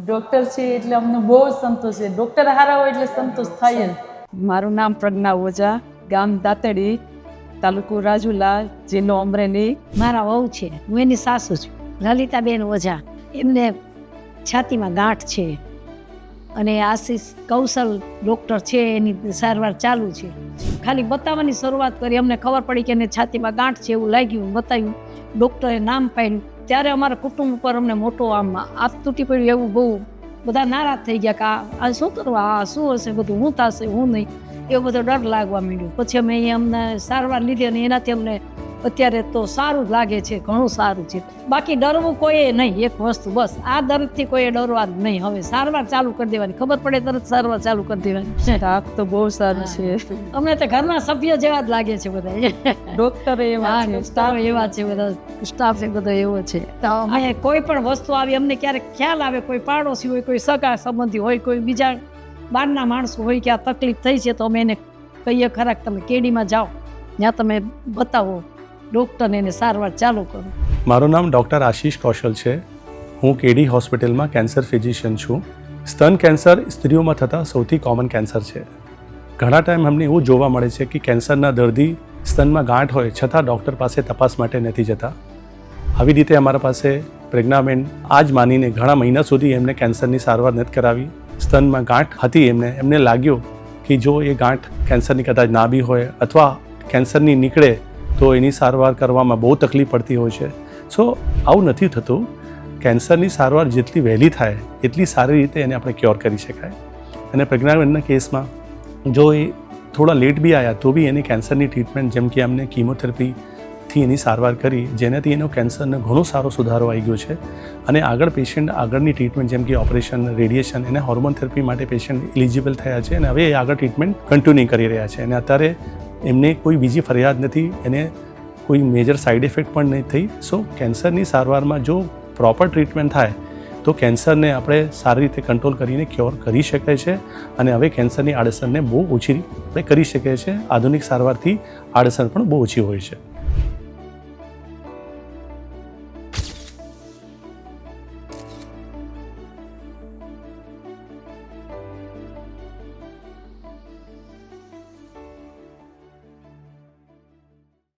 Doctor છે એટલે અમને બહુ જ સંતોષ છે. ડૉક્ટર સારા હોય એટલે સંતોષ થાય જ. મારું નામ પ્રજ્ઞા ઓઝા, ગામ દાતડી, તાલુકો રાજુલા, જિલ્લો અમરેલી. મારા વહુ છે, હું એની સાસુ છું, લલિતાબેન ઓઝા. એમને છાતીમાં ગાંઠ છે અને આશીષ કૌશલ ડૉક્ટર છે, એની સારવાર ચાલુ છે. ખાલી બતાવવાની શરૂઆત કરી, અમને ખબર પડી કે એને છાતીમાં ગાંઠ છે એવું લાગ્યું, બતાવ્યું, ડૉક્ટરે નામ પાડ્યું. ત્યારે અમારા કુટુંબ ઉપર અમને મોટો આમ આપ તૂટી પડ્યું એવું બહુ બધા નારાજ થઈ ગયા કે આ શું કરવા, આ શું હશે, બધું હું થશે, હું નહીં, એવો બધો ડર લાગવા માંડ્યો. પછી અમે અહીંયા અમને સારવાર લીધી અને એનાથી અમને અત્યારે તો સારું જ લાગે છે, ઘણું સારું છે. બાકી ડરવું કોઈએ નહીં, એક વસ્તુ બસ, આ દર્દથી કોઈએ ડરવા જ નહીં. હવે સારવાર ચાલુ કરી દેવાની, ખબર પડે તરત સારવાર ચાલુ કરી દેવાની. સ્ટાફ તો બહુ સારું છે, અમને તો ઘરના સભ્ય જેવા જ લાગે છે બધા. ડૉક્ટર એવા છે, સ્ટાફ એવા છે, બધા સ્ટાફ છે બધો એવો છે. તો અમે કોઈ પણ વસ્તુ આવી અમને ક્યારેક ખ્યાલ આવે, કોઈ પાડોશી હોય, કોઈ સગા સંબંધી હોય, કોઈ બીજા બહારના માણસો હોય કે આ તકલીફ થઈ છે, તો અમે એને કહીએ ખરા કે તમે કેડીમાં જાઓ, ત્યાં તમે બતાવો ડૉક્ટરને, એને સારવાર ચાલુ કરો. મારું નામ ડૉક્ટર આશીષ કૌશલ છે. હું કેડી હોસ્પિટલમાં કેન્સર ફિઝિશિયન છું. સ્તન કેન્સર સ્ત્રીઓમાં થતા સૌથી કોમન કેન્સર છે. ઘણા ટાઈમ અમને એવું જોવા મળે છે કે કેન્સરના દર્દી સ્તનમાં ગાંઠ હોય છતાં ડૉક્ટર પાસે તપાસ માટે નથી જતા. આવી રીતે અમારા પાસે પ્રજ્ઞાબેન આજ માનીને ઘણા મહિના સુધી એમને કેન્સરની સારવાર નથી કરાવી. સ્તનમાં ગાંઠ હતી, એમને લાગ્યું કે જો એ ગાંઠ કેન્સરની કદાચ ના બી હોય અથવા કેન્સરની નીકળે તો એની સારવાર કરવામાં બહુ તકલીફ પડતી હોય છે. સો આવું નથી થતું. કેન્સરની સારવાર જેટલી વહેલી થાય એટલી સારી રીતે એને આપણે ક્યોર કરી શકાય. અને પ્રજ્ઞાબેનના કેસમાં જો એ થોડા લેટ બી આવ્યા તો બી એની કેન્સરની ટ્રીટમેન્ટ, જેમ કે અમને કીમોથેરાપીથી એની સારવાર કરી, જેનાથી એનો કેન્સરનો ઘણો સારો સુધારો આવી ગયો છે. અને આગળ પેશન્ટ આગળની ટ્રીટમેન્ટ, જેમ કે ઓપરેશન, રેડિયેશન અને હોર્મોન થેરાપી માટે પેશન્ટ એલિજિબલ થયા છે અને હવે એ આગળ ટ્રીટમેન્ટ કન્ટિન્યુ કરી રહ્યા છે. અને અત્યારે એમને કોઈ બીજી ફરિયાદ નથી, એને કોઈ મેજર સાઇડ ઇફેક્ટ પણ નહીં થઈ. સો કેન્સરની સારવારમાં જો પ્રોપર ટ્રીટમેન્ટ થાય તો કેન્સરને આપણે સારી રીતે કંટ્રોલ કરીને ક્યોર કરી શકાય છે. અને હવે કેન્સરની આડઅસરને બહુ ઓછી આપણે કરી શકીએ છીએ. આધુનિક સારવારથી આડઅસર પણ બહુ ઓછી હોય છે.